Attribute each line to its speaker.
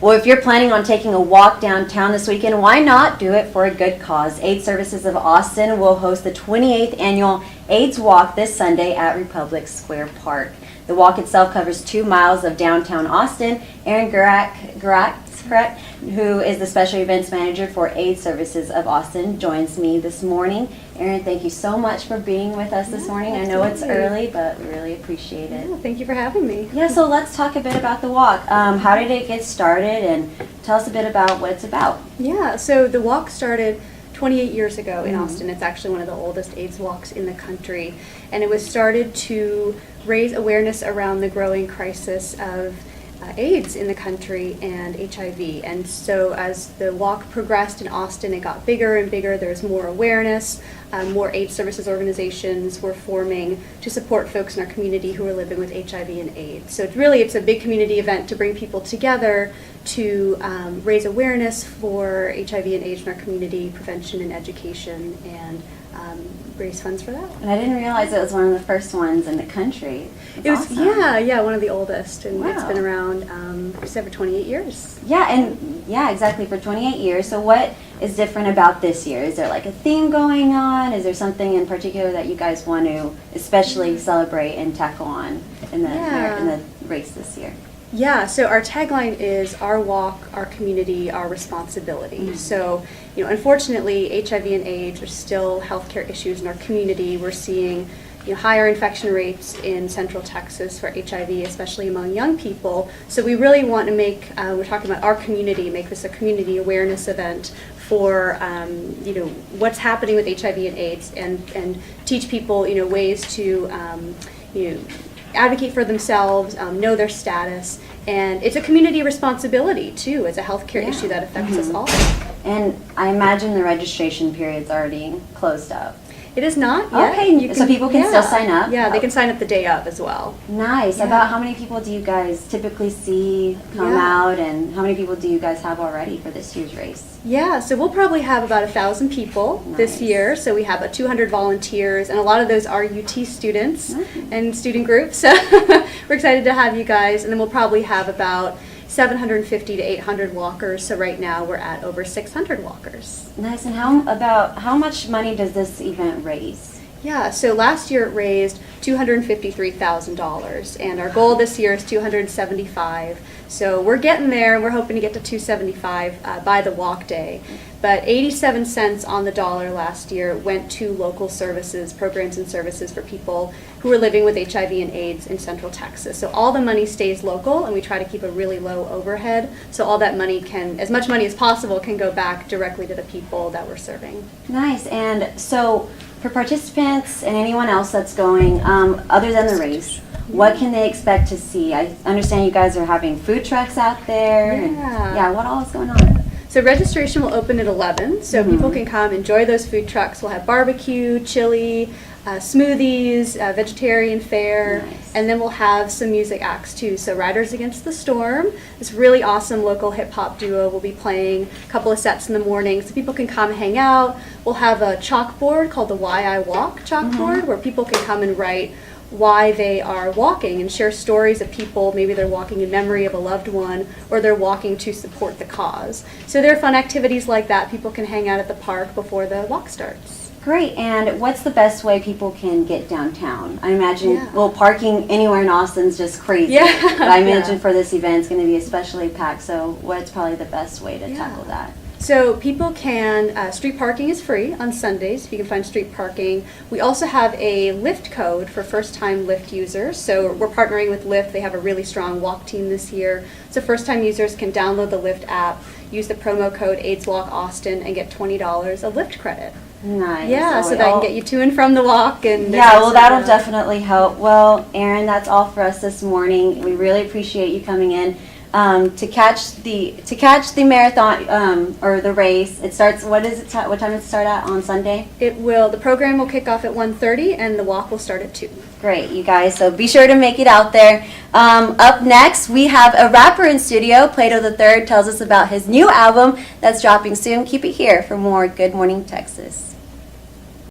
Speaker 1: Well, if you're planning on taking a walk downtown this weekend, why not do it for a good cause? AIDS Services of Austin will host the 28th annual AIDS Walk this Sunday at Republic Square Park. The walk itself covers 2 miles of downtown Austin. Aaron Garak, who is the Special Events Manager for AIDS Services of Austin, joins me this morning. Aaron, thank you so much for being with us this morning.
Speaker 2: Absolutely.
Speaker 1: I know it's early, but we really appreciate it.
Speaker 2: Yeah, thank you for having me.
Speaker 1: Yeah, so let's talk a bit about the walk. How did it get started, and tell us a bit about what it's about.
Speaker 2: Yeah, so the walk started 28 years ago in
Speaker 1: Mhm.
Speaker 2: Austin. It's actually one of the oldest AIDS walks in the country. And it was started to raise awareness around the growing crisis of AIDS in the country and HIV. And so as the walk progressed in Austin, it got bigger and bigger. There's more awareness. More AIDS services organizations were forming to support folks in our community who are living with HIV and AIDS. So it's a big community event to bring people together to raise awareness for HIV and AIDS in our community, prevention and education, and raise funds for that.
Speaker 1: And I didn't realize it was one of the first ones in the country.
Speaker 2: It was,
Speaker 1: awesome.
Speaker 2: yeah, one of the oldest, and it's
Speaker 1: Wow.
Speaker 2: been around just over 28 years.
Speaker 1: Yeah, exactly, for 28 years. So what is different about this year? Is there like a theme going on? Is there something in particular that you guys want to especially celebrate and tackle on in the race this year?
Speaker 2: Yeah, so our tagline is our walk, our community, our responsibility.
Speaker 1: Mm-hmm.
Speaker 2: So, unfortunately, HIV and AIDS are still healthcare issues in our community. We're seeing higher infection rates in Central Texas for HIV, especially among young people. So we really want to make, we're talking about our community, make this a community awareness event for what's happening with HIV and AIDS, and teach people ways to advocate for themselves, know their status, and it's a community responsibility too. It's a healthcare issue that affects us all.
Speaker 1: And I imagine the registration period's already closed up.
Speaker 2: It is not yet.
Speaker 1: Okay, so people can still sign up?
Speaker 2: Yeah, they can sign up the day of as well.
Speaker 1: Nice.
Speaker 2: Yeah.
Speaker 1: About how many people do you guys typically see come out, and how many people do you guys have already for this year's race?
Speaker 2: Yeah, so we'll probably have about 1,000 people this
Speaker 1: Nice.
Speaker 2: year. So we have 200 volunteers, and a lot of those are UT students
Speaker 1: Nice.
Speaker 2: and student groups. So we're excited to have you guys, and then we'll probably have about 750 to 800 walkers. So right now we're at over 600 walkers.
Speaker 1: Nice. And how much money does this event raise?
Speaker 2: Yeah, so last year it raised $253,000, and our goal this year is $275,000. So we're getting there. We're hoping to get to $275,000 by the walk day. But 87 cents on the dollar last year went to local services, programs and services for people who are living with HIV and AIDS in Central Texas. So all the money stays local, and we try to keep a really low overhead. So all that money as much money as possible, can go back directly to the people that we're serving.
Speaker 1: Nice. And so for participants and anyone else that's going, other than the race, what can they expect to see? I understand you guys are having food trucks out there.
Speaker 2: Yeah.
Speaker 1: And what all is going on?
Speaker 2: So registration will open at 11, so people can come enjoy those food trucks. We'll have barbecue, chili, smoothies, vegetarian fare,
Speaker 1: Nice.
Speaker 2: and then we'll have some music acts too. So Riders Against the Storm, this really awesome local hip hop duo, will be playing a couple of sets in the morning, so people can come hang out. We'll have a chalkboard called the Why I Walk chalkboard, where people can come and write why they are walking and share stories of people. Maybe they're walking in memory of a loved one, or they're walking to support the cause. So there are fun activities like that. People can hang out at the park before the walk starts.
Speaker 1: Great. And what's the best way people can get downtown? I imagine,
Speaker 2: Yeah.
Speaker 1: well, parking anywhere in Austin's just crazy.
Speaker 2: Yeah.
Speaker 1: But I
Speaker 2: Yeah.
Speaker 1: imagine for this event it's going to be especially packed. So what's probably the best way to
Speaker 2: Yeah.
Speaker 1: tackle that?
Speaker 2: So people can, street parking is free on Sundays. You can find street parking. We also have a Lyft code for first-time Lyft users. So we're partnering with Lyft. They have a really strong walk team this year. So first-time users can download the Lyft app, use the promo code AIDSWalkAustin, and get $20 of Lyft credit.
Speaker 1: Nice.
Speaker 2: Yeah,
Speaker 1: So
Speaker 2: so that can get you to and from the walk. And
Speaker 1: Yeah, well, that'll definitely help. Well, Aaron, that's all for us this morning. We really appreciate you coming in. To catch the marathon or the race. It starts. What time does it start at on Sunday?
Speaker 2: The program will kick off at 1:30, and the walk will start at 2.
Speaker 1: Great, you guys. So be sure to make it out there. Up next, we have a rapper in studio. Plato the Third tells us about his new album that's dropping soon. Keep it here for more Good Morning Texas.